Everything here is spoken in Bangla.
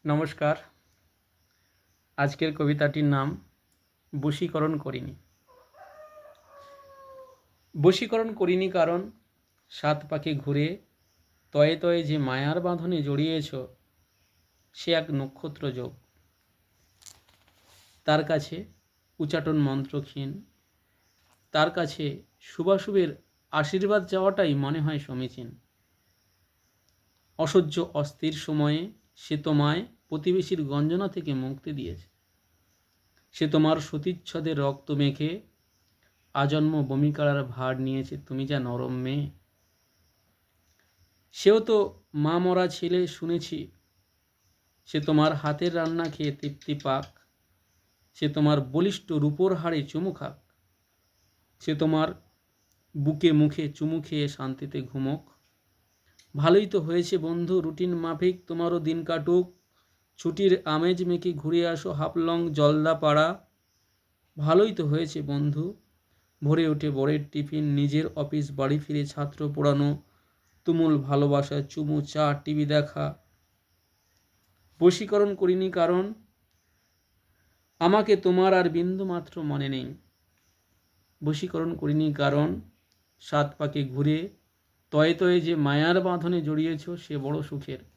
নমস্কার। আজকের কবিতাটির নাম বশীকরণ করিনি। বশীকরণ করিনি কারণ সাত পাকে ঘুরে তয়ে তয়ে যে মায়ার বাঁধনে জড়িয়েছ সে এক নক্ষত্র যোগ। তার কাছে উচাটন মন্ত্রক্ষীণ, তার কাছে শুভাশুভের আশীর্বাদ চাওয়াটাই মনে হয় সমীচীন। অসহ্য অস্থির সময়ে সে তোমায় প্রতিবেশীর গঞ্জনা থেকে মুক্তি দিয়েছে। সে তোমার সতীচ্ছদের রক্ত মেখে আজন্ম বমি করার ভার নিয়েছে, তুমি যা নরম মেয়ে। সেও তো মা মরা ছেলে শুনেছি, সে তোমার হাতের রান্না খেয়ে তৃপ্তি পাক। সে তোমার বলিষ্ঠ রূপোর হাড়ে চুমু খাক। সে তোমার বুকে মুখে চুমু খেয়ে শান্তিতে ঘুমোক। ভালোই তো হয়েছে বন্ধু, রুটিন মাফিক তোমারও দিন কাটুক। ছুটির আমেজ মেখে ঘুরে আসো হাফলং জলদা পাড়া। ভালোই তো হয়েছে বন্ধু, ভরে ওঠে বরের টিফিন, নিজের অফিস বাড়ি ফিরে ছাত্র পড়ানো, তুমুল ভালোবাসা, চুমু, চা, টিভি দেখা। বশীকরণ করিনি কারণ আমাকে তোমার আর বিন্দু মাত্র মনে নেই। বশীকরণ করিনি কারণ সাত পাকে ঘুরে তয়ে তয়ে যে মায়ার বাঁধনে জড়িয়েছ সে বড় সুখের।